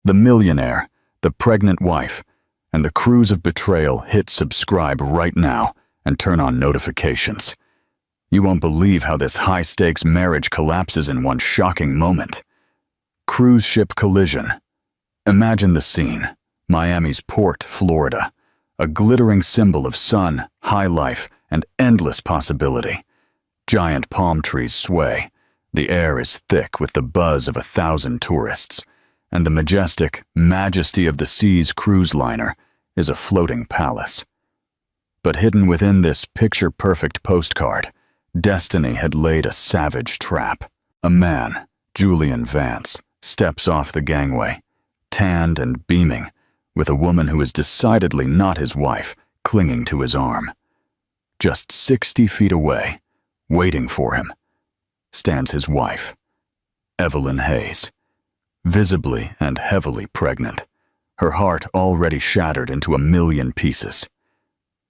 The Millionaire, The Pregnant Wife, and The Cruise of Betrayal. Hit subscribe right now and turn on notifications. You won't believe how this high-stakes marriage collapses in one shocking moment. Cruise ship collision. Imagine the scene. Miami's Port, Florida. A glittering symbol of sun, high life, and endless possibility. Giant palm trees sway. The air is thick with the buzz of 1,000 tourists, and the majestic Majesty of the Seas cruise liner is a floating palace. But hidden within this picture-perfect postcard, destiny had laid a savage trap. A man, Julian Vance, steps off the gangway, tanned and beaming, with a woman who is decidedly not his wife clinging to his arm. Just 60 feet away, waiting for him, stands his wife, Evelyn Hayes, visibly and heavily pregnant, her heart already shattered into 1,000,000 pieces.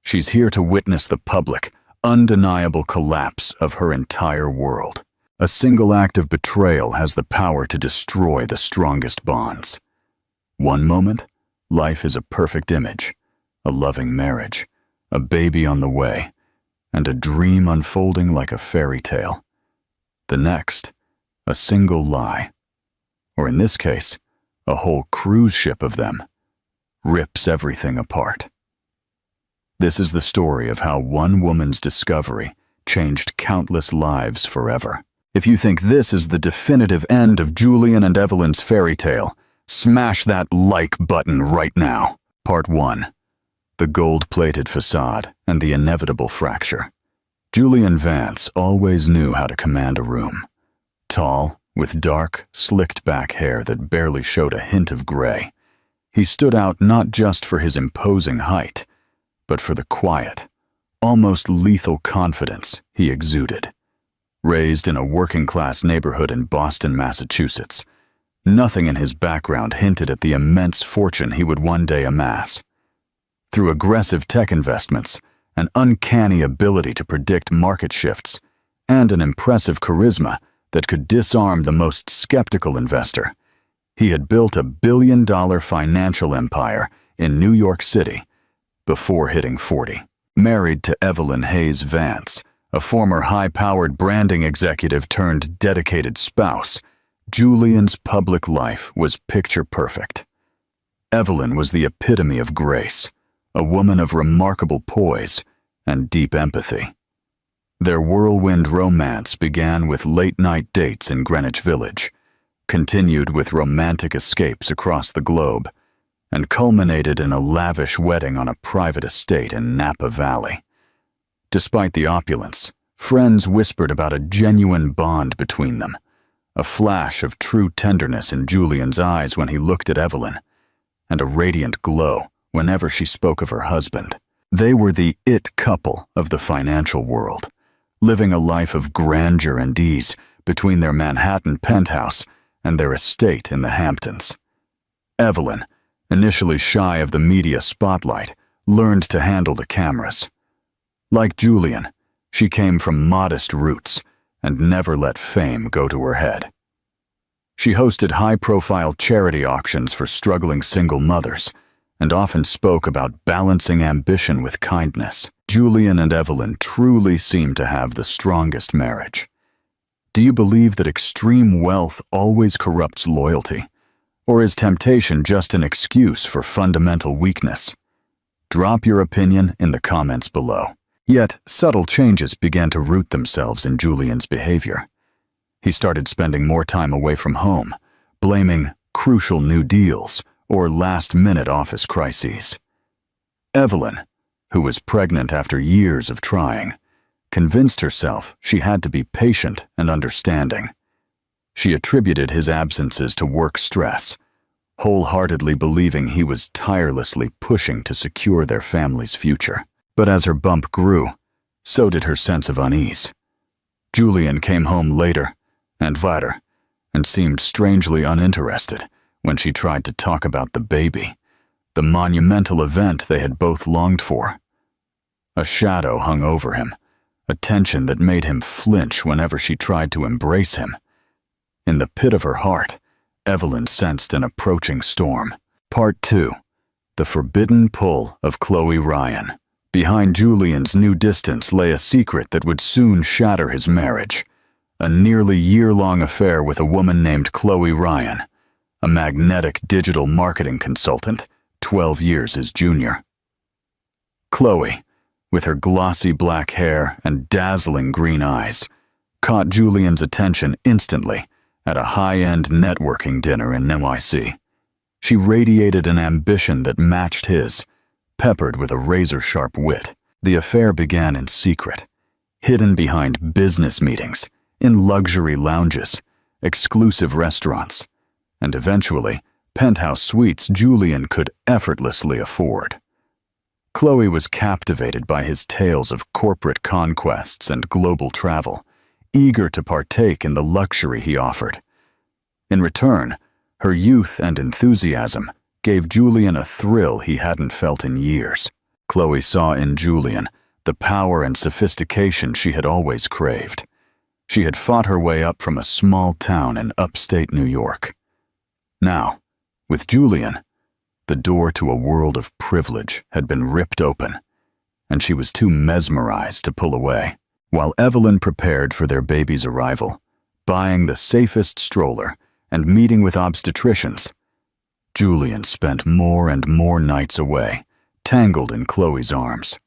She's here to witness the public, undeniable collapse of her entire world. A single act of betrayal has the power to destroy the strongest bonds. One moment, life is a perfect image, a loving marriage, a baby on the way, and a dream unfolding like a fairy tale. The next, a single lie, or in this case, a whole cruise ship of them, rips everything apart. This is the story of how one woman's discovery changed countless lives forever. If you think this is the definitive end of Julian and Evelyn's fairy tale, smash that like button right now. Part 1. The gold-plated facade and the inevitable fracture. Julian Vance always knew how to command a room. Tall, with dark, slicked-back hair that barely showed a hint of gray, he stood out not just for his imposing height, but for the quiet, almost lethal confidence he exuded. Raised in a working-class neighborhood in Boston, Massachusetts, nothing in his background hinted at the immense fortune he would one day amass. Through aggressive tech investments, an uncanny ability to predict market shifts, and an impressive charisma that could disarm the most skeptical investor, he had built a billion-dollar financial empire in New York City before hitting 40. Married to Evelyn Hayes Vance, a former high-powered branding executive turned dedicated spouse, Julian's public life was picture-perfect. Evelyn was the epitome of grace, a woman of remarkable poise and deep empathy. Their whirlwind romance began with late-night dates in Greenwich Village, continued with romantic escapes across the globe, and culminated in a lavish wedding on a private estate in Napa Valley. Despite the opulence, friends whispered about a genuine bond between them, a flash of true tenderness in Julian's eyes when he looked at Evelyn, and a radiant glow whenever she spoke of her husband. They were the it couple of the financial world, living a life of grandeur and ease between their Manhattan penthouse and their estate in the Hamptons. Evelyn, initially shy of the media spotlight, learned to handle the cameras. Like Julian, she came from modest roots and never let fame go to her head. She hosted high-profile charity auctions for struggling single mothers and often spoke about balancing ambition with kindness. Julian and Evelyn truly seemed to have the strongest marriage. Do you believe that extreme wealth always corrupts loyalty? Or is temptation just an excuse for fundamental weakness? Drop your opinion in the comments below. Yet, subtle changes began to root themselves in Julian's behavior. He started spending more time away from home, blaming crucial new deals or last-minute office crises. Evelyn, who was pregnant after years of trying, convinced herself she had to be patient and understanding. She attributed his absences to work stress, wholeheartedly believing he was tirelessly pushing to secure their family's future. But as her bump grew, so did her sense of unease. Julian came home later and later and seemed strangely uninterested when she tried to talk about the baby, the monumental event they had both longed for. A shadow hung over him, a tension that made him flinch whenever she tried to embrace him. In the pit of her heart, Evelyn sensed an approaching storm. Part 2. The Forbidden Pull of Chloe Ryan. Behind Julian's new distance lay a secret that would soon shatter his marriage. A nearly year-long affair with a woman named Chloe Ryan, a magnetic digital marketing consultant, 12 years his junior. Chloe, with her glossy black hair and dazzling green eyes, caught Julian's attention instantly at a high-end networking dinner in NYC. She radiated an ambition that matched his, peppered with a razor-sharp wit. The affair began in secret, hidden behind business meetings, in luxury lounges, exclusive restaurants, and eventually penthouse suites Julian could effortlessly afford. Chloe was captivated by his tales of corporate conquests and global travel, eager to partake in the luxury he offered. In return, her youth and enthusiasm gave Julian a thrill he hadn't felt in years. Chloe saw in Julian the power and sophistication she had always craved. She had fought her way up from a small town in upstate New York. Now, with Julian, the door to a world of privilege had been ripped open, and she was too mesmerized to pull away. While Evelyn prepared for their baby's arrival, buying the safest stroller and meeting with obstetricians, Julian spent more and more nights away, tangled in Chloe's arms.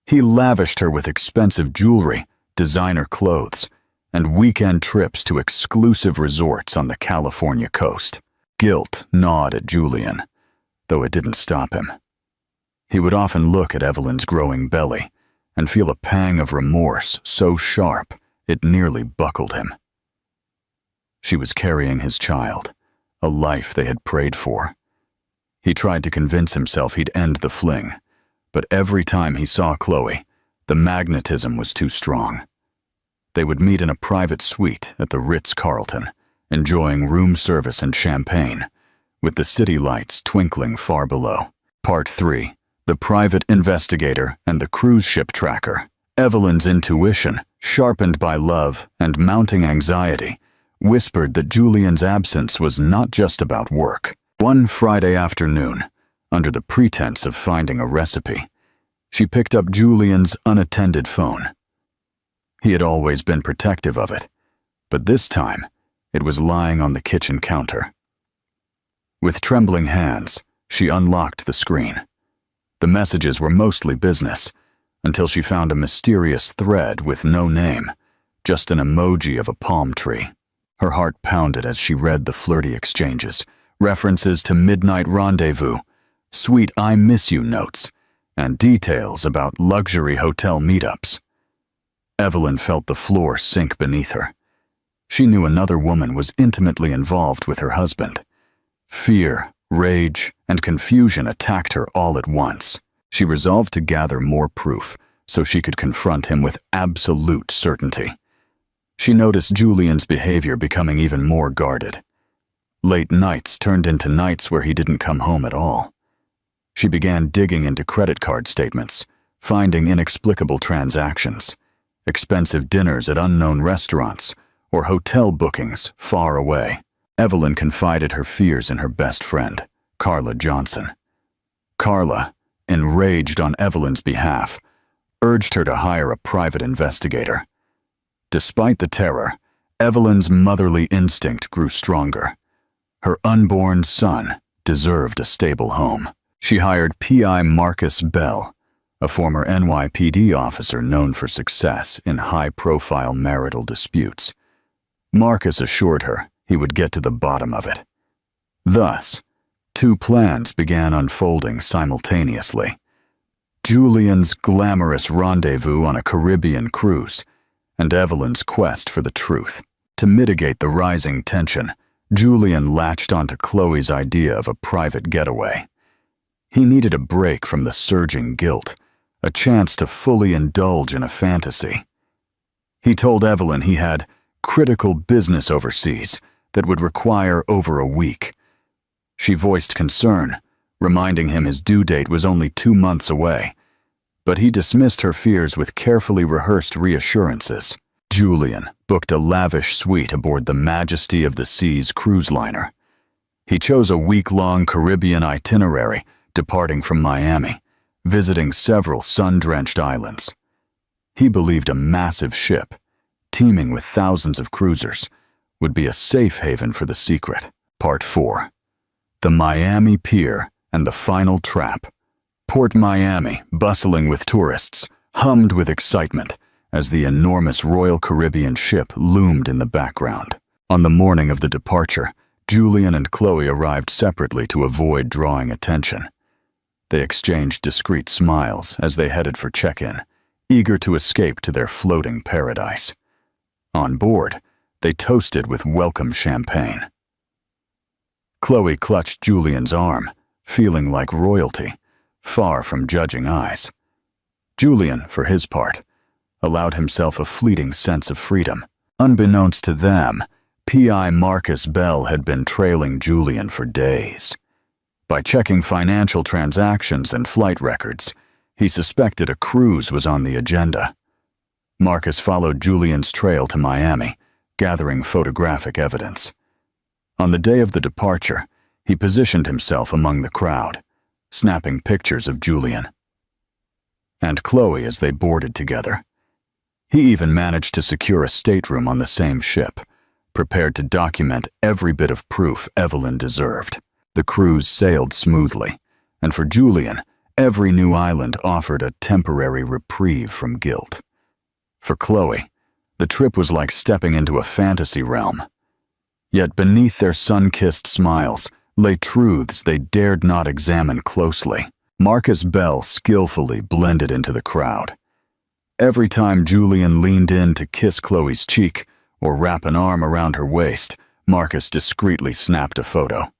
He lavished her with expensive jewelry, designer clothes, and weekend trips to exclusive resorts on the California coast. Guilt gnawed at Julian, though it didn't stop him. He would often look at Evelyn's growing belly and feel a pang of remorse so sharp it nearly buckled him. She was carrying his child, a life they had prayed for. He tried to convince himself he'd end the fling, but every time he saw Chloe, the magnetism was too strong. They would meet in a private suite at the Ritz-Carlton, enjoying room service and champagne, with the city lights twinkling far below. Part 3. The Private Investigator and the Cruise Ship Tracker. Evelyn's intuition, sharpened by love and mounting anxiety, whispered that Julian's absence was not just about work. One Friday afternoon, under the pretense of finding a recipe, she picked up Julian's unattended phone. He had always been protective of it, but this time it was lying on the kitchen counter. With trembling hands, she unlocked the screen. The messages were mostly business, until she found a mysterious thread with no name, just an emoji of a palm tree. Her heart pounded as she read the flirty exchanges, references to midnight rendezvous, sweet I miss you notes, and details about luxury hotel meetups. Evelyn felt the floor sink beneath her. She knew another woman was intimately involved with her husband. Fear, rage, and confusion attacked her all at once. She resolved to gather more proof so she could confront him with absolute certainty. She noticed Julian's behavior becoming even more guarded. Late nights turned into nights where he didn't come home at all. She began digging into credit card statements, finding inexplicable transactions, expensive dinners at unknown restaurants, or hotel bookings far away. Evelyn confided her fears in her best friend, Carla Johnson. Carla, enraged on Evelyn's behalf, urged her to hire a private investigator. Despite the terror, Evelyn's motherly instinct grew stronger. Her unborn son deserved a stable home. She hired P.I. Marcus Bell, a former NYPD officer known for success in high-profile marital disputes. Marcus assured her he would get to the bottom of it. Thus, two plans began unfolding simultaneously. Julian's glamorous rendezvous on a Caribbean cruise, and Evelyn's quest for the truth. To mitigate the rising tension, Julian latched onto Chloe's idea of a private getaway. He needed a break from the surging guilt, a chance to fully indulge in a fantasy. He told Evelyn he had critical business overseas that would require over a week. She voiced concern, reminding him his due date was only 2 months away, but he dismissed her fears with carefully rehearsed reassurances. Julian booked a lavish suite aboard the Majesty of the Seas cruise liner, He chose a week-long Caribbean itinerary, departing from Miami, visiting several sun-drenched islands. He believed a massive ship, teeming with thousands of cruisers, would be a safe haven for the secret. Part 4. The Miami Pier and the Final Trap. Port Miami, bustling with tourists, hummed with excitement as the enormous Royal Caribbean ship loomed in the background. On the morning of the departure, Julian and Chloe arrived separately to avoid drawing attention. They exchanged discreet smiles as they headed for check-in, eager to escape to their floating paradise. On board, they toasted with welcome champagne. Chloe clutched Julian's arm, feeling like royalty, far from judging eyes. Julian, for his part, allowed himself a fleeting sense of freedom. Unbeknownst to them, P.I. Marcus Bell had been trailing Julian for days. By checking financial transactions and flight records, he suspected a cruise was on the agenda. Marcus followed Julian's trail to Miami, gathering photographic evidence. On the day of the departure, he positioned himself among the crowd, snapping pictures of Julian and Chloe as they boarded together. He even managed to secure a stateroom on the same ship, prepared to document every bit of proof Evelyn deserved. The cruise sailed smoothly, and for Julian, every new island offered a temporary reprieve from guilt. For Chloe, the trip was like stepping into a fantasy realm. Yet beneath their sun-kissed smiles lay truths they dared not examine closely. Marcus Bell skillfully blended into the crowd. Every time Julian leaned in to kiss Chloe's cheek or wrap an arm around her waist, Marcus discreetly snapped a photo.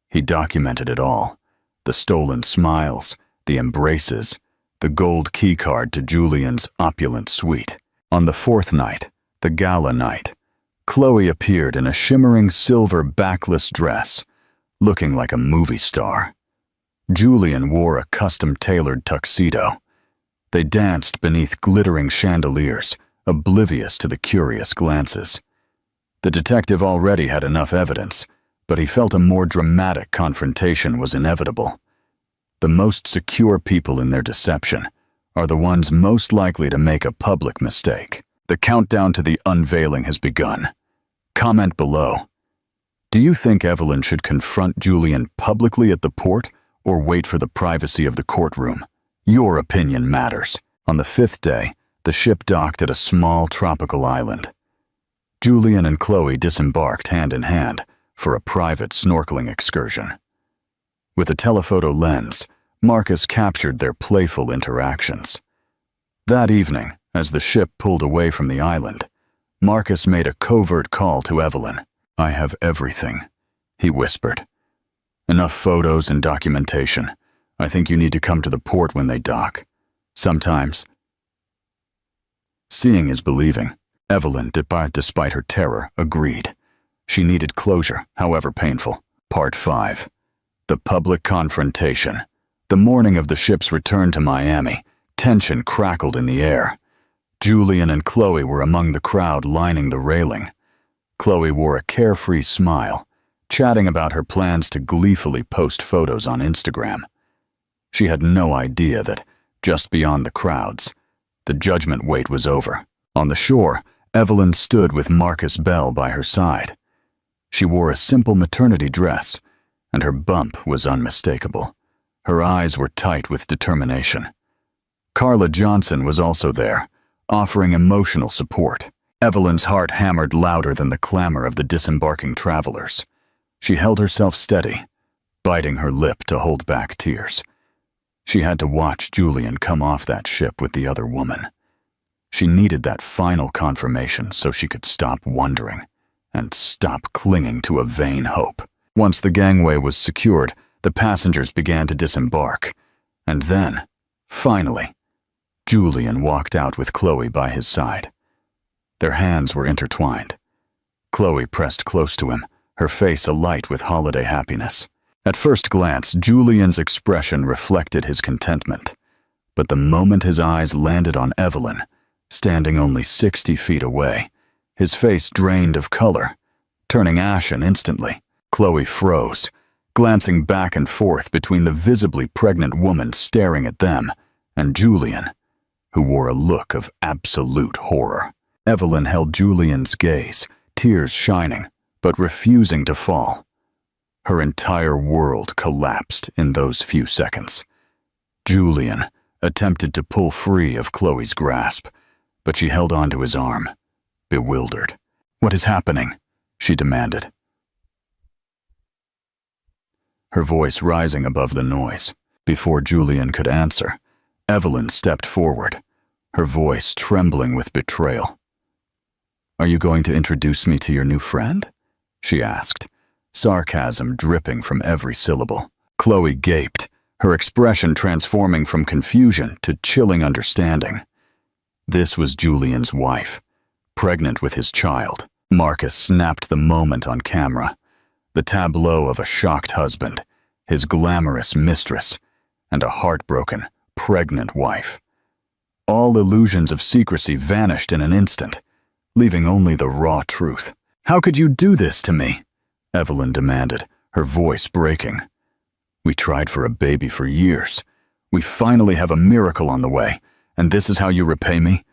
He documented it all: the stolen smiles, the embraces, the gold keycard to Julian's opulent suite. On the fourth night, the gala night, Chloe appeared in a shimmering silver backless dress, looking like a movie star. Julian wore a custom-tailored tuxedo. They danced beneath glittering chandeliers, oblivious to the curious glances. The detective already had enough evidence, but he felt a more dramatic confrontation was inevitable. The most secure people in their deception are the ones most likely to make a public mistake. The countdown to the unveiling has begun. Comment below. Do you think Evelyn should confront Julian publicly at the port or wait for the privacy of the courtroom? Your opinion matters. On the fifth day, the ship docked at a small tropical island. Julian and Chloe disembarked hand in hand for a private snorkeling excursion. With a telephoto lens, Marcus captured their playful interactions. That evening, as the ship pulled away from the island, Marcus made a covert call to Evelyn. "I have everything," he whispered. "Enough photos and documentation. I think you need to come to the port when they dock. Sometimes." Seeing is believing. Evelyn, despite her terror, agreed. She needed closure, however painful. Part 5. The public confrontation. The morning of the ship's return to Miami, tension crackled in the air. Julian and Chloe were among the crowd lining the railing. Chloe wore a carefree smile, chatting about her plans to gleefully post photos on Instagram. She had no idea that, just beyond the crowds, the judgment wait was over. On the shore, Evelyn stood with Marcus Bell by her side. She wore a simple maternity dress, and her bump was unmistakable. Her eyes were tight with determination. Carla Johnson was also there, offering emotional support. Evelyn's heart hammered louder than the clamor of the disembarking travelers. She held herself steady, biting her lip to hold back tears. She had to watch Julian come off that ship with the other woman. She needed that final confirmation so she could stop wondering and stop clinging to a vain hope. Once the gangway was secured, the passengers began to disembark. And then, finally, Julian walked out with Chloe by his side. Their hands were intertwined. Chloe pressed close to him, her face alight with holiday happiness. At first glance, Julian's expression reflected his contentment. But the moment his eyes landed on Evelyn, standing only 60 feet away, his face drained of color, turning ashen instantly. Chloe froze, glancing back and forth between the visibly pregnant woman staring at them and Julian, who wore a look of absolute horror. Evelyn held Julian's gaze, tears shining, but refusing to fall. Her entire world collapsed in those few seconds. Julian attempted to pull free of Chloe's grasp, but she held onto his arm, bewildered. "What is happening?" she demanded, her voice rising above the noise. Before Julian could answer, Evelyn stepped forward, her voice trembling with betrayal. "Are you going to introduce me to your new friend?" she asked, sarcasm dripping from every syllable. Chloe gaped, her expression transforming from confusion to chilling understanding. This was Julian's wife, pregnant with his child. Marcus snapped the moment on camera, the tableau of a shocked husband, his glamorous mistress, and a heartbroken, pregnant wife. All illusions of secrecy vanished in an instant, leaving only the raw truth. "How could you do this to me?" Evelyn demanded, her voice breaking. "We tried for a baby for years. We finally have a miracle on the way, and this is how you repay me?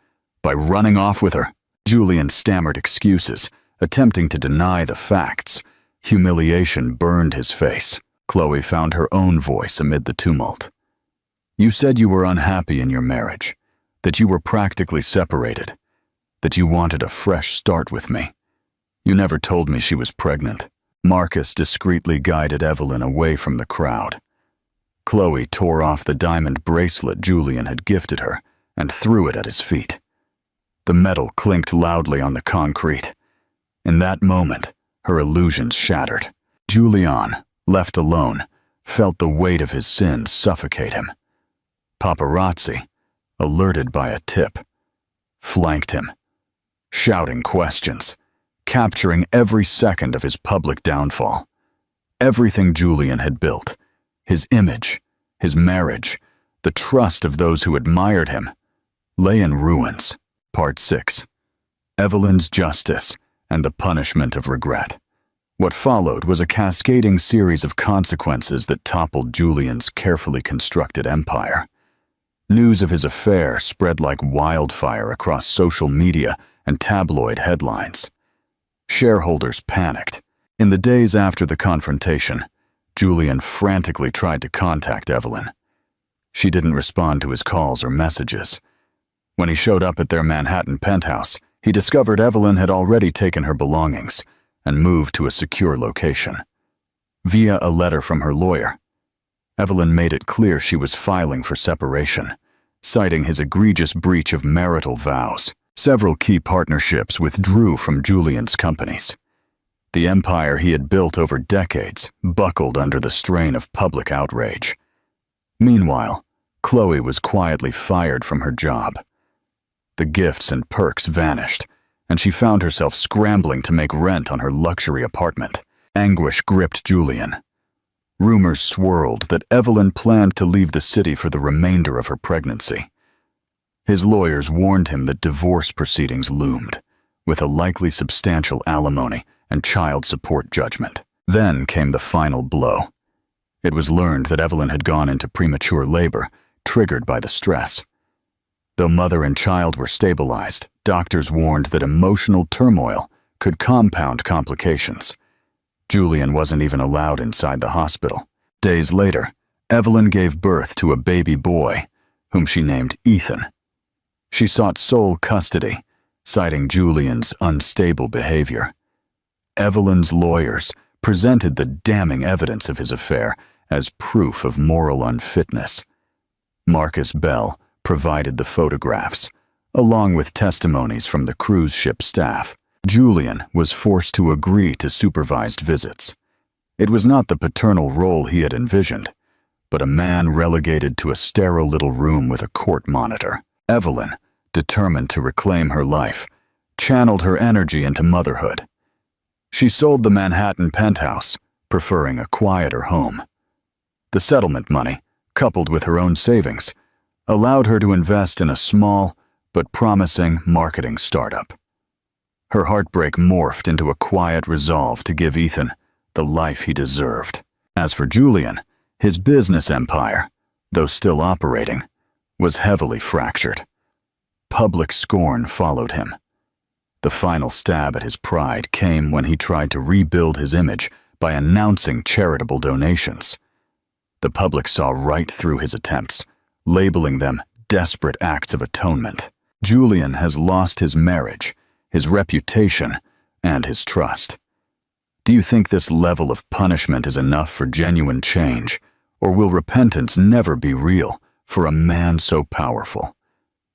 By running off with her?" Julian stammered excuses, attempting to deny the facts. Humiliation burned his face. Chloe found her own voice amid the tumult. "You said you were unhappy in your marriage, that you were practically separated, that you wanted a fresh start with me. You never told me she was pregnant." Marcus discreetly guided Evelyn away from the crowd. Chloe tore off the diamond bracelet Julian had gifted her and threw it at his feet. The metal clinked loudly on the concrete. In that moment, her illusions shattered. Julian, left alone, felt the weight of his sins suffocate him. Paparazzi, alerted by a tip, flanked him, shouting questions, capturing every second of his public downfall. Everything Julian had built, his image, his marriage, the trust of those who admired him, lay in ruins. Part 6. Evelyn's Justice and the Punishment of Regret. What followed was a cascading series of consequences that toppled Julian's carefully constructed empire. News of his affair spread like wildfire across social media and tabloid headlines. Shareholders panicked. In the days after the confrontation, Julian frantically tried to contact Evelyn. She didn't respond to his calls or messages. When he showed up at their Manhattan penthouse, he discovered Evelyn had already taken her belongings and moved to a secure location. Via a letter from her lawyer, Evelyn made it clear she was filing for separation, citing his egregious breach of marital vows. Several key partnerships withdrew from Julian's companies. The empire he had built over decades buckled under the strain of public outrage. Meanwhile, Chloe was quietly fired from her job. The gifts and perks vanished, and she found herself scrambling to make rent on her luxury apartment. Anguish gripped Julian. Rumors swirled that Evelyn planned to leave the city for the remainder of her pregnancy. His lawyers warned him that divorce proceedings loomed, with a likely substantial alimony and child support judgment. Then came the final blow. It was learned that Evelyn had gone into premature labor, triggered by the stress. Though mother and child were stabilized, doctors warned that emotional turmoil could compound complications. Julian wasn't even allowed inside the hospital. Days later, Evelyn gave birth to a baby boy, whom she named Ethan. She sought sole custody, citing Julian's unstable behavior. Evelyn's lawyers presented the damning evidence of his affair as proof of moral unfitness. Marcus Bell provided the photographs, along with testimonies from the cruise ship staff. Julian was forced to agree to supervised visits. It was not the paternal role he had envisioned, but a man relegated to a sterile little room with a court monitor. Evelyn, determined to reclaim her life, channeled her energy into motherhood. She sold the Manhattan penthouse, preferring a quieter home. The settlement money, coupled with her own savings, allowed her to invest in a small but promising marketing startup. Her heartbreak morphed into a quiet resolve to give Ethan the life he deserved. As for Julian, his business empire, though still operating, was heavily fractured. Public scorn followed him. The final stab at his pride came when he tried to rebuild his image by announcing charitable donations. The public saw right through his attempts, labeling them desperate acts of atonement. Julian has lost his marriage, his reputation, and his trust. Do you think this level of punishment is enough for genuine change, or will repentance never be real for a man so powerful?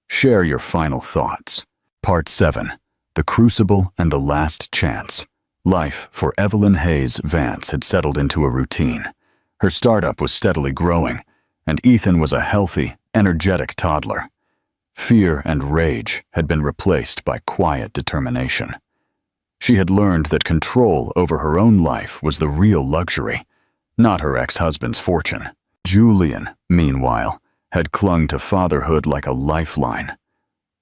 Share your final thoughts. Part 7. The Crucible and the Last Chance. Life for Evelyn Hayes Vance had settled into a routine. Her startup was steadily growing, and Ethan was a healthy, energetic toddler. Fear and rage had been replaced by quiet determination. She had learned that control over her own life was the real luxury, not her ex-husband's fortune. Julian, meanwhile, had clung to fatherhood like a lifeline.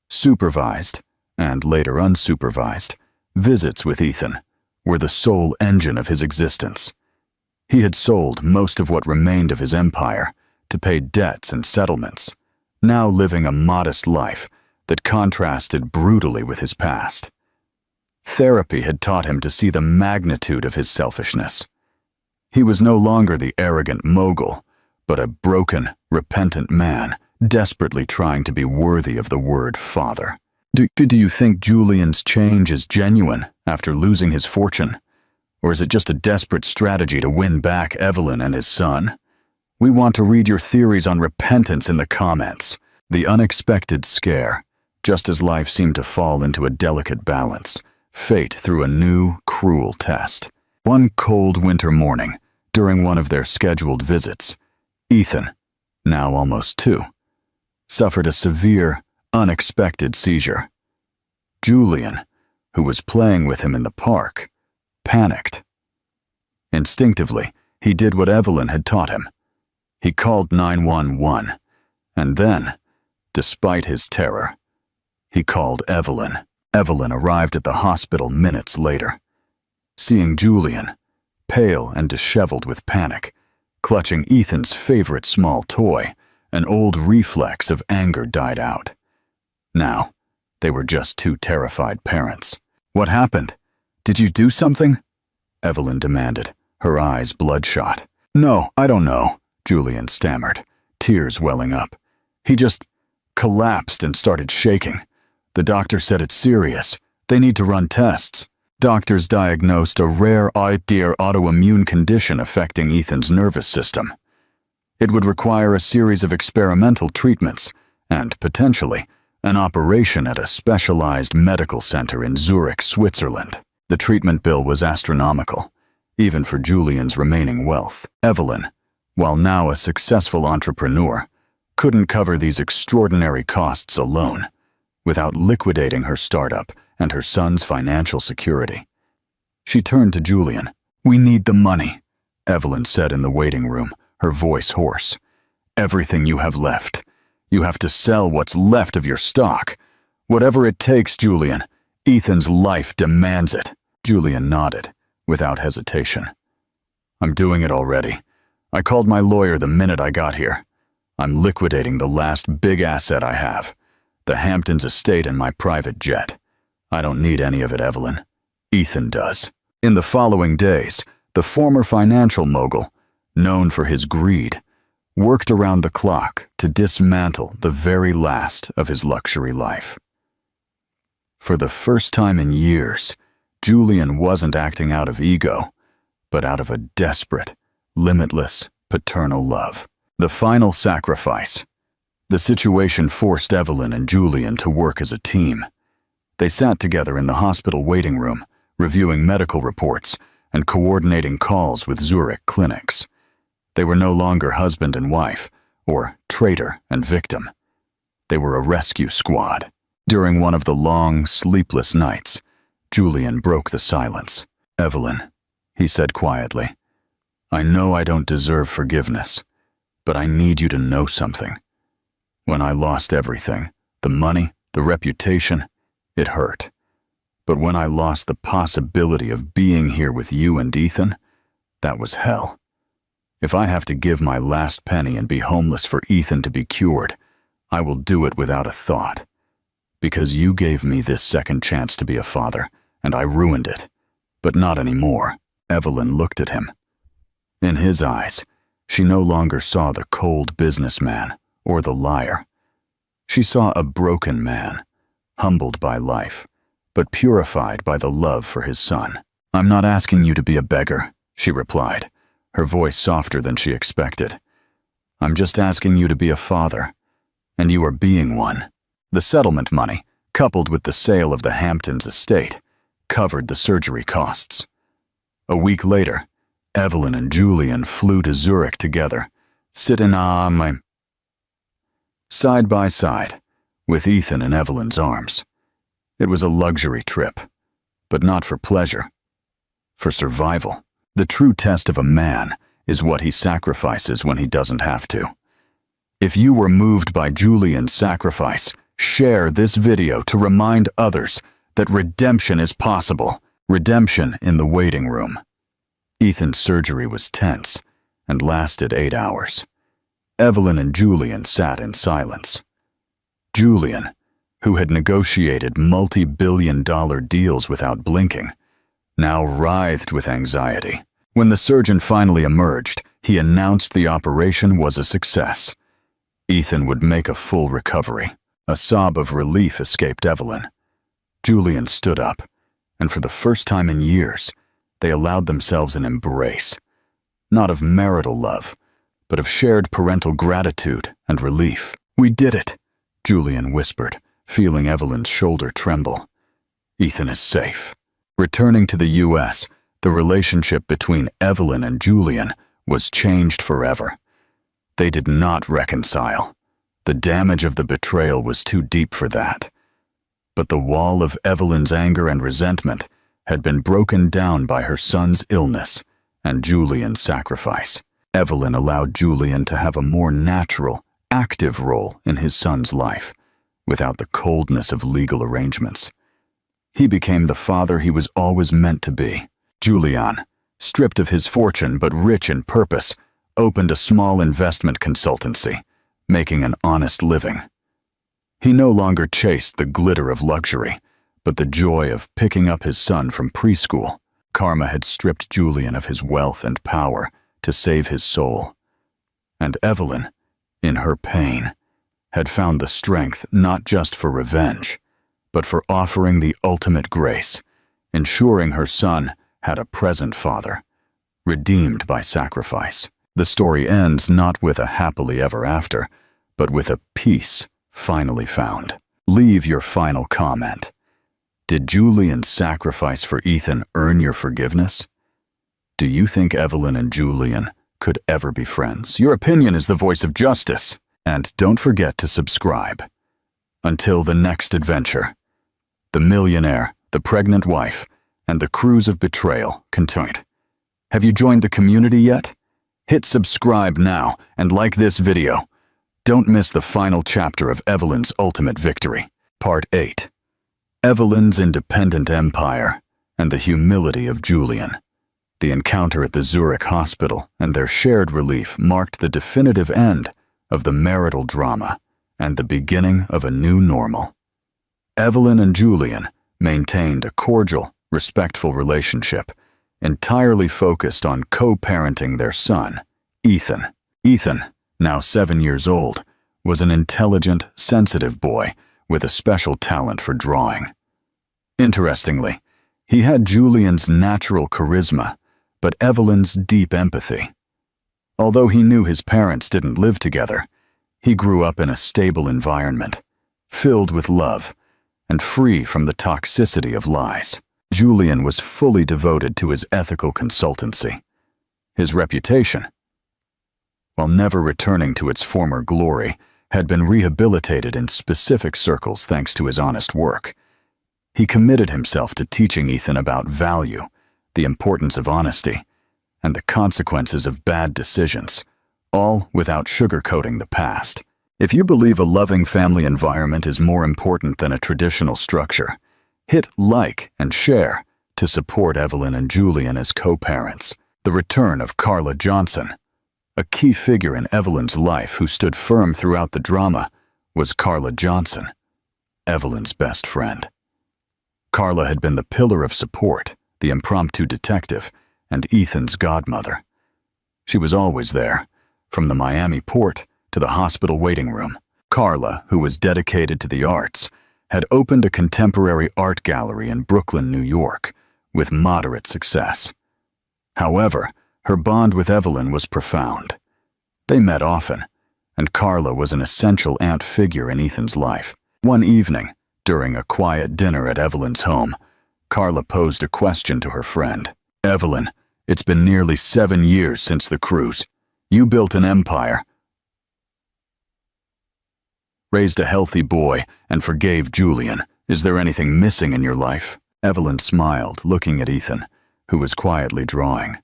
Supervised, and later unsupervised, visits with Ethan were the sole engine of his existence. He had sold most of what remained of his empire to pay debts and settlements, now living a modest life that contrasted brutally with his past. Therapy had taught him to see the magnitude of his selfishness. He was no longer the arrogant mogul, but a broken, repentant man, desperately trying to be worthy of the word father. Do you think Julian's change is genuine after losing his fortune? Or is it just a desperate strategy to win back Evelyn and his son? We want to read your theories on repentance in the comments. The unexpected scare, just as life seemed to fall into a delicate balance, fate threw a new, cruel test. One cold winter morning, during one of their scheduled visits, Ethan, now almost 2, suffered a severe, unexpected seizure. Julian, who was playing with him in the park, panicked. Instinctively, he did what Evelyn had taught him. He called 911, and then, despite his terror, he called Evelyn. Evelyn arrived at the hospital minutes later. Seeing Julian, pale and disheveled with panic, clutching Ethan's favorite small toy, an old reflex of anger died out. Now, they were just 2 terrified parents. "What happened? Did you do something?" Evelyn demanded, her eyes bloodshot. "No, I don't know," Julian stammered, tears welling up. "He just collapsed and started shaking. The doctor said it's serious. They need to run tests." Doctors diagnosed a rare autoimmune condition affecting Ethan's nervous system. It would require a series of experimental treatments and, potentially, an operation at a specialized medical center in Zurich, Switzerland. The treatment bill was astronomical, even for Julian's remaining wealth. Evelyn, while now a successful entrepreneur, couldn't cover these extraordinary costs alone, without liquidating her startup and her son's financial security. She turned to Julian. "We need the money," Evelyn said in the waiting room, her voice hoarse. "Everything you have left. You have to sell what's left of your stock. Whatever it takes, Julian. Ethan's life demands it." Julian nodded, without hesitation. "I'm doing it already. I called my lawyer the minute I got here. I'm liquidating the last big asset I have, the Hamptons estate and my private jet. I don't need any of it, Evelyn. Ethan does." In the following days, the former financial mogul, known for his greed, worked around the clock to dismantle the very last of his luxury life. For the first time in years, Julian wasn't acting out of ego, but out of a desperate, limitless, paternal love. The final sacrifice. The situation forced Evelyn and Julian to work as a team. They sat together in the hospital waiting room, reviewing medical reports and coordinating calls with Zurich clinics. They were no longer husband and wife, or traitor and victim. They were a rescue squad. During one of the long, sleepless nights, Julian broke the silence. "Evelyn," he said quietly, "I know I don't deserve forgiveness, but I need you to know something. When I lost everything, the money, the reputation, it hurt. But when I lost the possibility of being here with you and Ethan, That was hell. If I have to give my last penny and be homeless for Ethan to be cured, I will do it without a thought. Because you gave me this second chance to be a father, and I ruined it. But not anymore. Evelyn looked at him. In his eyes, she no longer saw the cold businessman or the liar. She saw a broken man, humbled by life, but purified by the love for his son. "I'm not asking you to be a beggar," she replied, her voice softer than she expected. "I'm just asking you to be a father, and you are being one." The settlement money, coupled with the sale of the Hamptons estate, covered the surgery costs. A week later, Evelyn and Julian flew to Zurich together, sitting side by side, with Ethan in Evelyn's arms. It was a luxury trip, but not for pleasure, for survival. The true test of a man is what he sacrifices when he doesn't have to. If you were moved by Julian's sacrifice, share this video to remind others that redemption is possible. Redemption in the waiting room. Ethan's surgery was tense and lasted 8 hours. Evelyn and Julian sat in silence. Julian, who had negotiated multi-billion-dollar deals without blinking, now writhed with anxiety. When the surgeon finally emerged, he announced the operation was a success. Ethan would make a full recovery. A sob of relief escaped Evelyn. Julian stood up, and for the first time in years, they allowed themselves an embrace, not of marital love, but of shared parental gratitude and relief. "We did it," Julian whispered, feeling Evelyn's shoulder tremble. "Ethan is safe." Returning to the U.S., the relationship between Evelyn and Julian was changed forever. They did not reconcile. The damage of the betrayal was too deep for that. But the wall of Evelyn's anger and resentment had been broken down by her son's illness and Julian's sacrifice. Evelyn allowed Julian to have a more natural, active role in his son's life, without the coldness of legal arrangements. He became the father he was always meant to be. Julian, stripped of his fortune but rich in purpose, opened a small investment consultancy, making an honest living. He no longer chased the glitter of luxury, but the joy of picking up his son from preschool. Karma had stripped Julian of his wealth and power to save his soul. And Evelyn, in her pain, had found the strength not just for revenge, but for offering the ultimate grace, ensuring her son had a present father, redeemed by sacrifice. The story ends not with a happily ever after, but with a peace finally found. Leave your final comment. Did Julian's sacrifice for Ethan earn your forgiveness? Do you think Evelyn and Julian could ever be friends? Your opinion is the voice of justice. And don't forget to subscribe. Until the next adventure, the millionaire, the pregnant wife, and the cruise of betrayal continued. Have you joined the community yet? Hit subscribe now and like this video. Don't miss the final chapter of Evelyn's ultimate victory. Part 8. Evelyn's independent empire and the humility of Julian. The encounter at the Zurich hospital and their shared relief marked the definitive end of the marital drama and the beginning of a new normal. Evelyn and Julian maintained a cordial, respectful relationship, entirely focused on co-parenting their son, Ethan. Ethan, now 7 years old, was an intelligent, sensitive boy with a special talent for drawing. Interestingly, he had Julian's natural charisma, but Evelyn's deep empathy. Although he knew his parents didn't live together, he grew up in a stable environment, filled with love, and free from the toxicity of lies. Julian was fully devoted to his ethical consultancy. His reputation, while never returning to its former glory, had been rehabilitated in specific circles thanks to his honest work. He committed himself to teaching Ethan about value, the importance of honesty, and the consequences of bad decisions, all without sugarcoating the past. If you believe a loving family environment is more important than a traditional structure, hit like and share to support Evelyn and Julian as co-parents. The return of Carla Johnson. A key figure in Evelyn's life who stood firm throughout the drama was Carla Johnson, Evelyn's best friend. Carla had been the pillar of support, the impromptu detective, and Ethan's godmother. She was always there, from the Miami port to the hospital waiting room. Carla, who was dedicated to the arts, had opened a contemporary art gallery in Brooklyn, New York, with moderate success. However, her bond with Evelyn was profound. They met often, and Carla was an essential aunt figure in Ethan's life. One evening, during a quiet dinner at Evelyn's home, Carla posed a question to her friend. "Evelyn, it's been nearly 7 years since the cruise. You built an empire, raised a healthy boy, and forgave Julian. Is there anything missing in your life?" Evelyn smiled, looking at Ethan, who was quietly drawing.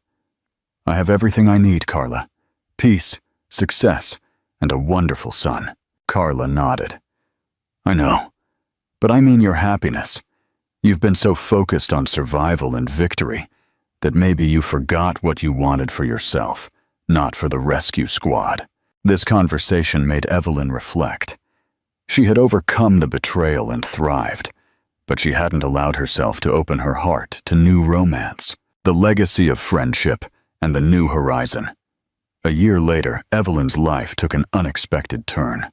"I have everything I need, Carla. Peace, success, and a wonderful son." Carla nodded. "I know, but I mean your happiness. You've been so focused on survival and victory that maybe you forgot what you wanted for yourself, not for the rescue squad." This conversation made Evelyn reflect. She had overcome the betrayal and thrived, but she hadn't allowed herself to open her heart to new romance, the legacy of friendship, and the new horizon. A year later, Evelyn's life took an unexpected turn.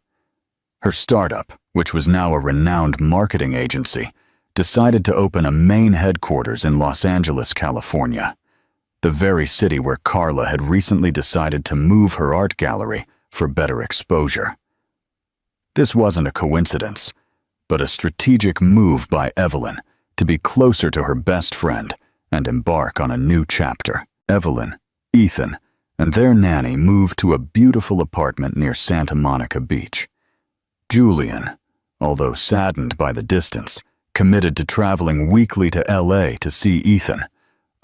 Her startup, which was now a renowned marketing agency, decided to open a main headquarters in Los Angeles, California, the very city where Carla had recently decided to move her art gallery for better exposure. This wasn't a coincidence, but a strategic move by Evelyn to be closer to her best friend and embark on a new chapter. Evelyn, Ethan, and their nanny moved to a beautiful apartment near Santa Monica Beach. Julian, although saddened by the distance, committed to traveling weekly to LA to see Ethan,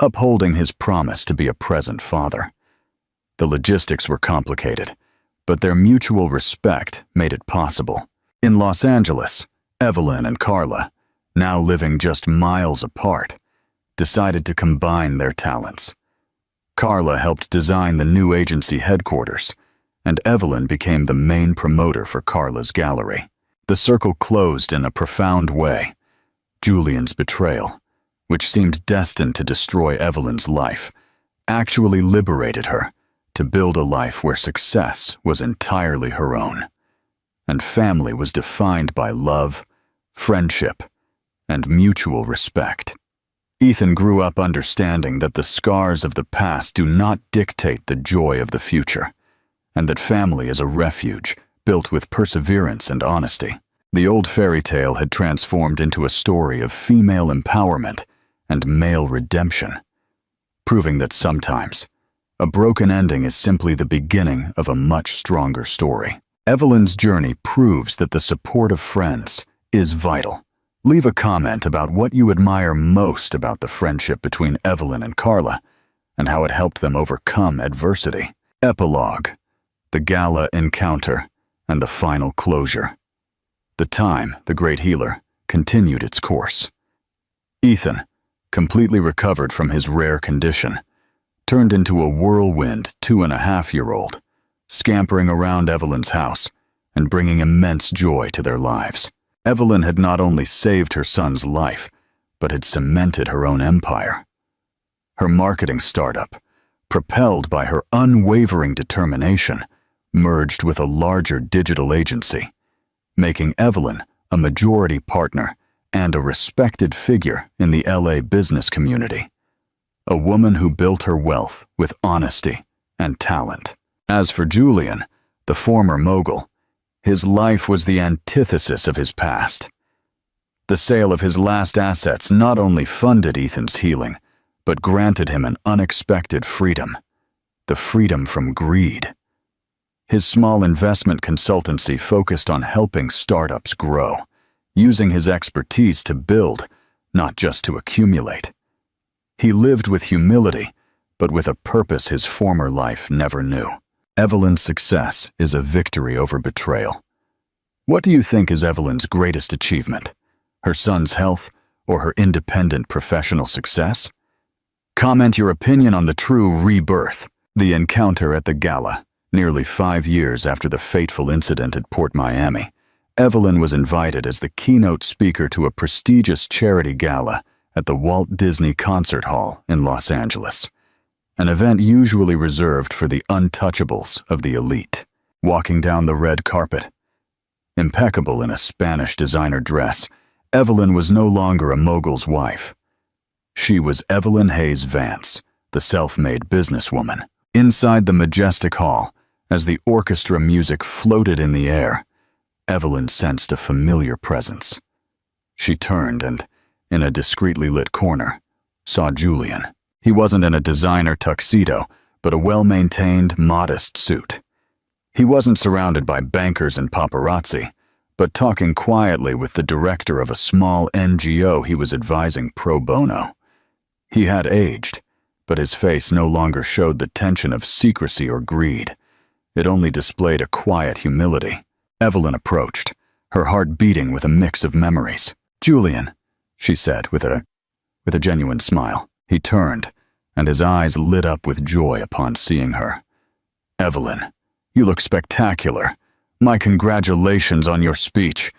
upholding his promise to be a present father. The logistics were complicated, but their mutual respect made it possible. In Los Angeles, Evelyn and Carla, now living just miles apart, decided to combine their talents. Carla helped design the new agency headquarters, and Evelyn became the main promoter for Carla's gallery. The circle closed in a profound way. Julian's betrayal, which seemed destined to destroy Evelyn's life, actually liberated her to build a life where success was entirely her own, and family was defined by love, friendship, and mutual respect. Ethan grew up understanding that the scars of the past do not dictate the joy of the future, and that family is a refuge built with perseverance and honesty. The old fairy tale had transformed into a story of female empowerment and male redemption, proving that sometimes a broken ending is simply the beginning of a much stronger story. Evelyn's journey proves that the support of friends is vital. Leave a comment about what you admire most about the friendship between Evelyn and Carla and how it helped them overcome adversity. Epilogue: the gala encounter and the final closure. The time, the great healer, continued its course. Ethan, completely recovered from his rare condition, turned into a whirlwind 2.5-year-old, scampering around Evelyn's house and bringing immense joy to their lives. Evelyn had not only saved her son's life, but had cemented her own empire. Her marketing startup, propelled by her unwavering determination, merged with a larger digital agency, making Evelyn a majority partner and a respected figure in the LA business community. A woman who built her wealth with honesty and talent. As for Julian, the former mogul, his life was the antithesis of his past. The sale of his last assets not only funded Ethan's healing, but granted him an unexpected freedom, the freedom from greed. His small investment consultancy focused on helping startups grow, using his expertise to build, not just to accumulate. He lived with humility, but with a purpose his former life never knew. Evelyn's success is a victory over betrayal. What do you think is Evelyn's greatest achievement? Her son's health or her independent professional success? Comment your opinion on the true rebirth. The encounter at the gala. Nearly 5 years after the fateful incident at Port Miami, Evelyn was invited as the keynote speaker to a prestigious charity gala at the Walt Disney Concert Hall in Los Angeles, an event usually reserved for the untouchables of the elite. Walking down the red carpet, impeccable in a Spanish designer dress, Evelyn was no longer a mogul's wife. She was Evelyn Hayes Vance, the self-made businesswoman. Inside the majestic hall, as the orchestra music floated in the air, Evelyn sensed a familiar presence. She turned and, in a discreetly lit corner, saw Julian. He wasn't in a designer tuxedo, but a well-maintained, modest suit. He wasn't surrounded by bankers and paparazzi, but talking quietly with the director of a small NGO he was advising pro bono. He had aged, but his face no longer showed the tension of secrecy or greed. It only displayed a quiet humility. Evelyn approached, her heart beating with a mix of memories. "Julian," she said with a genuine smile. He turned, and his eyes lit up with joy upon seeing her. "Evelyn, you look spectacular. My congratulations on your speech.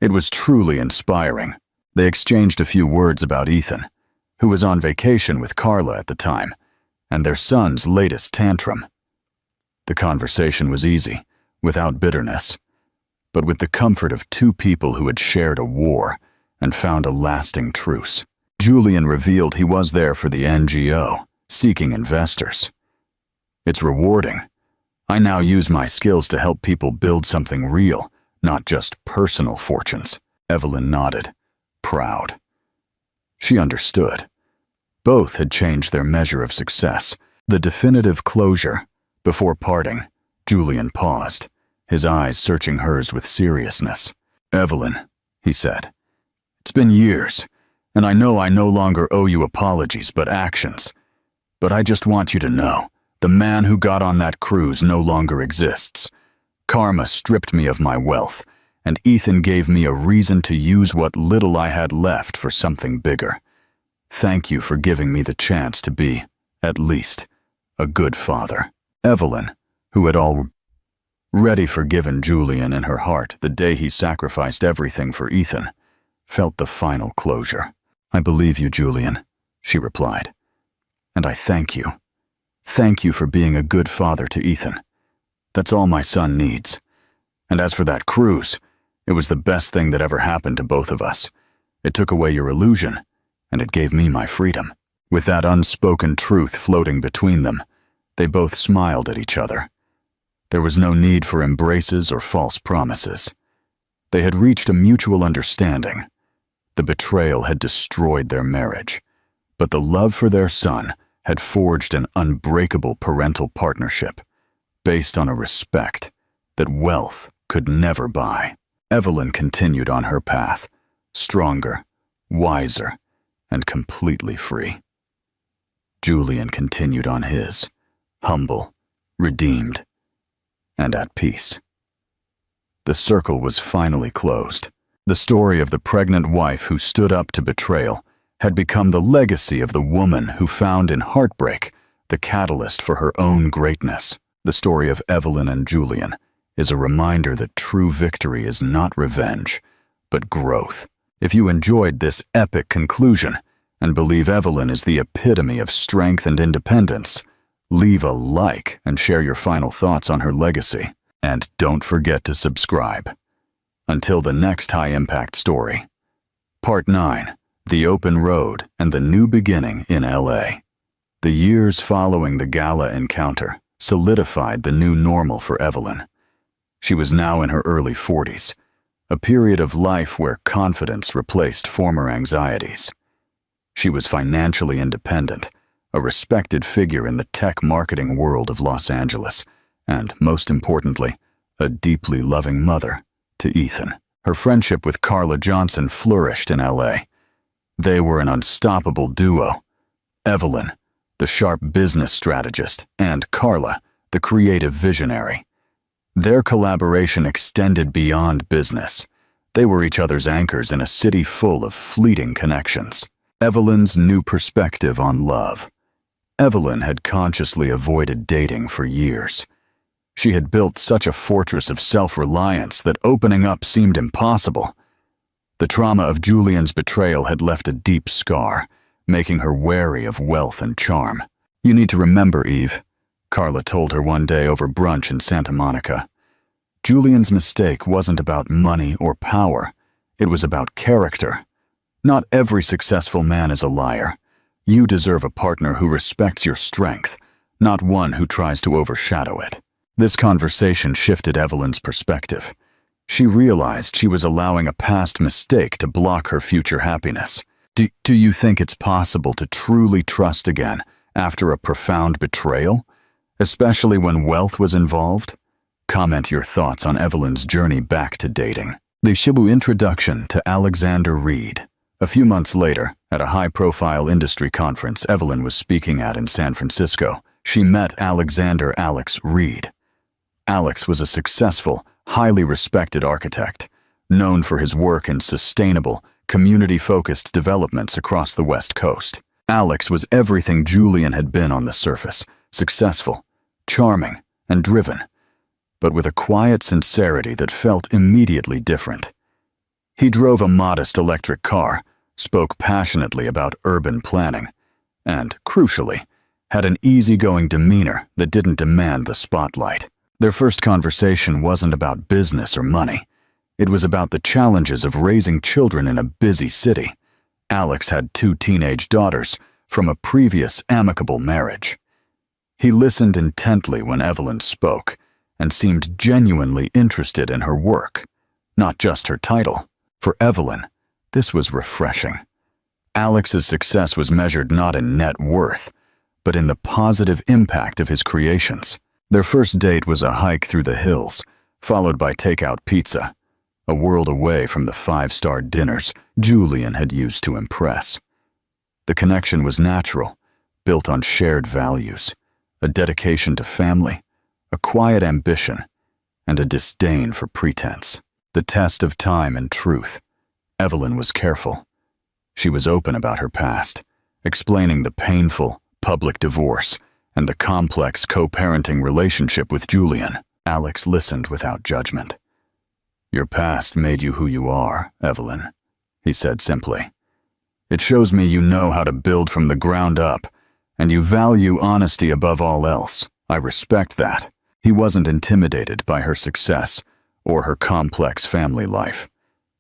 It was truly inspiring." They exchanged a few words about Ethan, who was on vacation with Carla at the time, and their son's latest tantrum. The conversation was easy, without bitterness, but with the comfort of two people who had shared a war and found a lasting truce. Julian revealed he was there for the NGO, seeking investors. "It's rewarding. I now use my skills to help people build something real, not just personal fortunes." Evelyn nodded, proud. She understood. Both had changed their measure of success. The definitive closure. Before parting, Julian paused, his eyes searching hers with seriousness. "Evelyn," he said, "it's been years, and I know I no longer owe you apologies but actions. But I just want you to know, the man who got on that cruise no longer exists. Karma stripped me of my wealth, and Ethan gave me a reason to use what little I had left for something bigger. Thank you for giving me the chance to be, at least, a good father." Evelyn, who had already forgiven Julian in her heart the day he sacrificed everything for Ethan, felt the final closure. "I believe you, Julian," she replied. "And I thank you. Thank you for being a good father to Ethan. That's all my son needs. And as for that cruise, it was the best thing that ever happened to both of us. It took away your illusion, and it gave me my freedom." With that unspoken truth floating between them, they both smiled at each other. There was no need for embraces or false promises. They had reached a mutual understanding. The betrayal had destroyed their marriage, but the love for their son had forged an unbreakable parental partnership based on a respect that wealth could never buy. Evelyn continued on her path, stronger, wiser, and completely free. Julian continued on his, humble, redeemed, and at peace. The circle was finally closed. The story of the pregnant wife who stood up to betrayal had become the legacy of the woman who found in heartbreak the catalyst for her own greatness. The story of Evelyn and Julian is a reminder that true victory is not revenge, but growth. If you enjoyed this epic conclusion and believe Evelyn is the epitome of strength and independence, leave a like and share your final thoughts on her legacy. And don't forget to subscribe. Until the next high-impact story. Part 9. The Open Road and the New Beginning in LA. The years following the gala encounter solidified the new normal for Evelyn. She was now in her early 40s, a period of life where confidence replaced former anxieties. She was financially independent, a respected figure in the tech marketing world of Los Angeles, and, most importantly, a deeply loving mother to Ethan. Her friendship with Carla Johnson flourished in LA. They were an unstoppable duo. Evelyn, the sharp business strategist, and Carla, the creative visionary. Their collaboration extended beyond business. They were each other's anchors in a city full of fleeting connections. Evelyn's new perspective on love. Evelyn had consciously avoided dating for years. She had built such a fortress of self-reliance that opening up seemed impossible. The trauma of Julian's betrayal had left a deep scar, making her wary of wealth and charm. "You need to remember, Eve," Carla told her one day over brunch in Santa Monica. "Julian's mistake wasn't about money or power. It was about character. Not every successful man is a liar. You deserve a partner who respects your strength, not one who tries to overshadow it." This conversation shifted Evelyn's perspective. She realized she was allowing a past mistake to block her future happiness. Do you think it's possible to truly trust again after a profound betrayal, especially when wealth was involved? Comment your thoughts on Evelyn's journey back to dating. The Shibu Introduction to Alexander Reed. A few months later, at a high-profile industry conference Evelyn was speaking at in San Francisco, she met Alexander "Alex" Reed. Alex was a successful, highly respected architect, known for his work in sustainable, community-focused developments across the West Coast. Alex was everything Julian had been on the surface: successful, charming, and driven, but with a quiet sincerity that felt immediately different. He drove a modest electric car, spoke passionately about urban planning, and, crucially, had an easygoing demeanor that didn't demand the spotlight. Their first conversation wasn't about business or money. It was about the challenges of raising children in a busy city. Alex had 2 teenage daughters from a previous amicable marriage. He listened intently when Evelyn spoke and seemed genuinely interested in her work, not just her title. For Evelyn, this was refreshing. Alex's success was measured not in net worth, but in the positive impact of his creations. Their first date was a hike through the hills, followed by takeout pizza, a world away from the 5-star dinners Julian had used to impress. The connection was natural, built on shared values, a dedication to family, a quiet ambition, and a disdain for pretense. The test of time and truth. Evelyn was careful. She was open about her past, explaining the painful, public divorce and the complex co-parenting relationship with Julian. Alex listened without judgment. "Your past made you who you are, Evelyn," he said simply. "It shows me you know how to build from the ground up, and you value honesty above all else. I respect that." He wasn't intimidated by her success or her complex family life.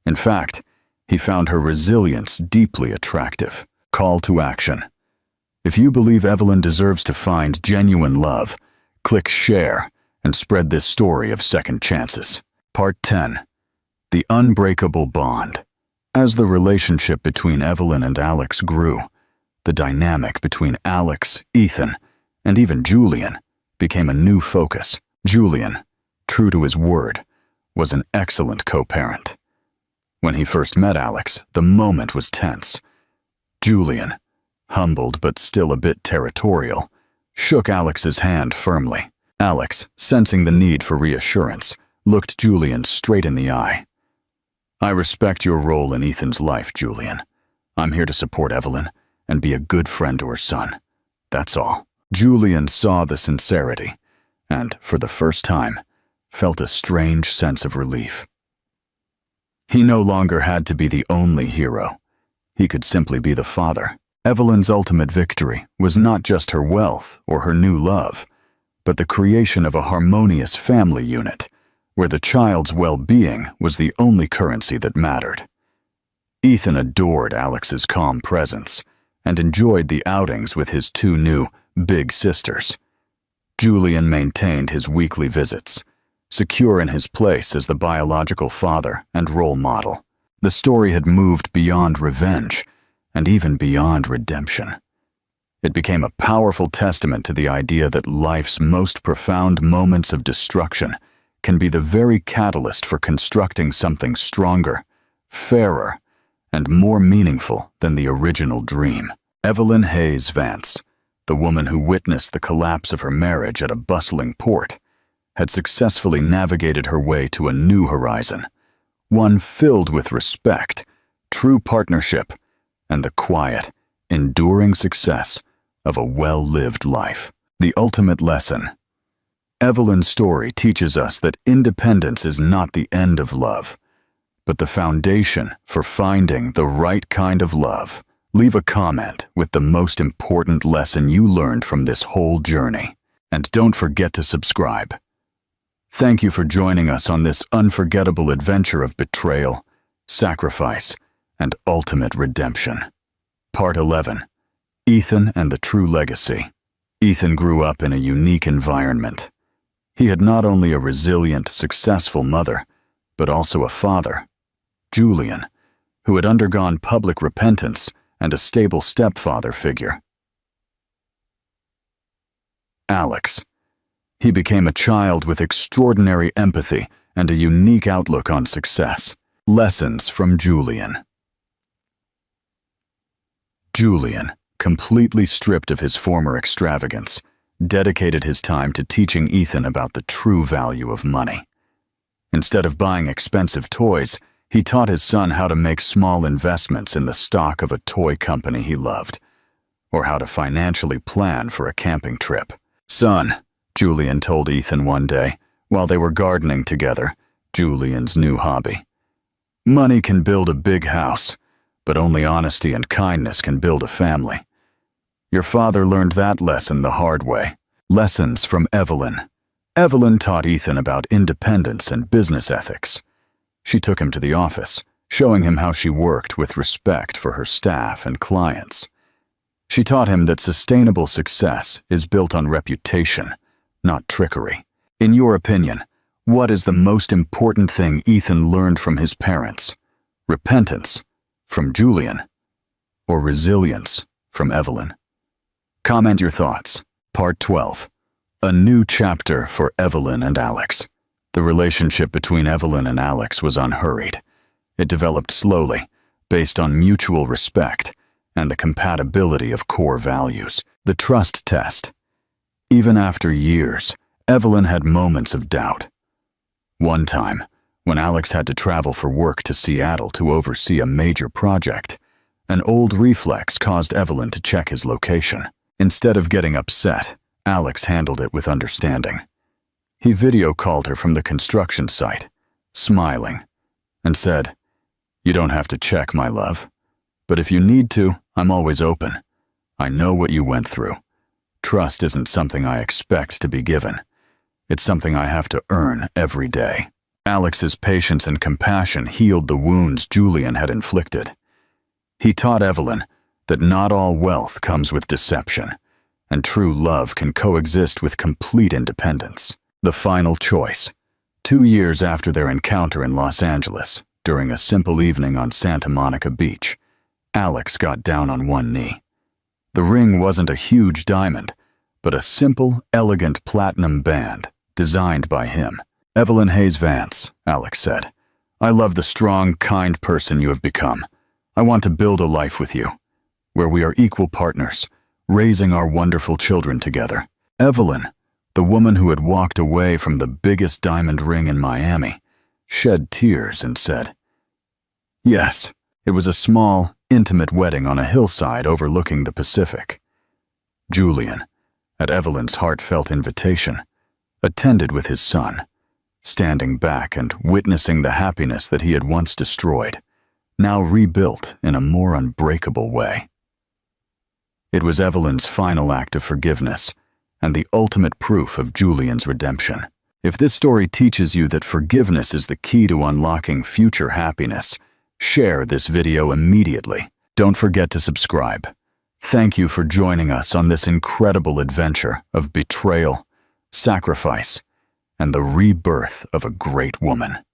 In fact, he found her resilience deeply attractive. Call to action. If you believe Evelyn deserves to find genuine love, click share and spread this story of second chances. Part 10. The Unbreakable Bond. As the relationship between Evelyn and Alex grew, the dynamic between Alex, Ethan, and even Julian became a new focus. Julian, true to his word, was an excellent co-parent. When he first met Alex, the moment was tense. Julian, humbled but still a bit territorial, shook Alex's hand firmly. Alex, sensing the need for reassurance, looked Julian straight in the eye. "I respect your role in Ethan's life, Julian. I'm here to support Evelyn and be a good friend to her son. That's all." Julian saw the sincerity and, for the first time, felt a strange sense of relief. He no longer had to be the only hero. He could simply be the father. Evelyn's ultimate victory was not just her wealth or her new love, but the creation of a harmonious family unit, where the child's well-being was the only currency that mattered. Ethan adored Alex's calm presence and enjoyed the outings with his 2 new big sisters. Julian maintained his weekly visits, secure in his place as the biological father and role model. The story had moved beyond revenge and even beyond redemption. It became a powerful testament to the idea that life's most profound moments of destruction can be the very catalyst for constructing something stronger, fairer, and more meaningful than the original dream. Evelyn Hayes Vance, the woman who witnessed the collapse of her marriage at a bustling port, had successfully navigated her way to a new horizon, one filled with respect, true partnership, and the quiet, enduring success of a well-lived life. The ultimate lesson. Evelyn's story teaches us that independence is not the end of love, but the foundation for finding the right kind of love. Leave a comment with the most important lesson you learned from this whole journey. And don't forget to subscribe. Thank you for joining us on this unforgettable adventure of betrayal, sacrifice, and ultimate redemption. Part 11. Ethan and the True Legacy. Ethan grew up in a unique environment. He had not only a resilient, successful mother, but also a father, Julian, who had undergone public repentance, and a stable stepfather figure, Alex. He became a child with extraordinary empathy and a unique outlook on success. Lessons from Julian. Julian, completely stripped of his former extravagance, dedicated his time to teaching Ethan about the true value of money. Instead of buying expensive toys, he taught his son how to make small investments in the stock of a toy company he loved, or how to financially plan for a camping trip. "Son," Julian told Ethan one day, while they were gardening together, Julian's new hobby, "money can build a big house, but only honesty and kindness can build a family. Your father learned that lesson the hard way." Lessons from Evelyn. Evelyn taught Ethan about independence and business ethics. She took him to the office, showing him how she worked with respect for her staff and clients. She taught him that sustainable success is built on reputation, not trickery. In your opinion, what is the most important thing Ethan learned from his parents? Repentance from Julian, or resilience from Evelyn? Comment your thoughts. Part 12. A new chapter for Evelyn and Alex. The relationship between Evelyn and Alex was unhurried. It developed slowly, based on mutual respect and the compatibility of core values. The trust test. Even after years, Evelyn had moments of doubt. One time, when Alex had to travel for work to Seattle to oversee a major project, an old reflex caused Evelyn to check his location. Instead of getting upset, Alex handled it with understanding. He video called her from the construction site, smiling, and said, "You don't have to check, my love. But if you need to, I'm always open. I know what you went through. Trust isn't something I expect to be given. It's something I have to earn every day." Alex's patience and compassion healed the wounds Julian had inflicted. He taught Evelyn that not all wealth comes with deception, and true love can coexist with complete independence. The final choice. 2 years after their encounter in Los Angeles, during a simple evening on Santa Monica Beach, Alex got down on one knee. The ring wasn't a huge diamond, but a simple, elegant platinum band designed by him. "Evelyn Hayes Vance," Alex said, "I love the strong, kind person you have become. I want to build a life with you, where we are equal partners, raising our wonderful children together." Evelyn, the woman who had walked away from the biggest diamond ring in Miami, shed tears and said, "Yes." It was a small, intimate wedding on a hillside overlooking the Pacific. Julian, at Evelyn's heartfelt invitation, attended with his son, standing back and witnessing the happiness that he had once destroyed, now rebuilt in a more unbreakable way. It was Evelyn's final act of forgiveness, and the ultimate proof of Julian's redemption. If this story teaches you that forgiveness is the key to unlocking future happiness, share this video immediately. Don't forget to subscribe. Thank you for joining us on this incredible adventure of betrayal, sacrifice, and the rebirth of a great woman.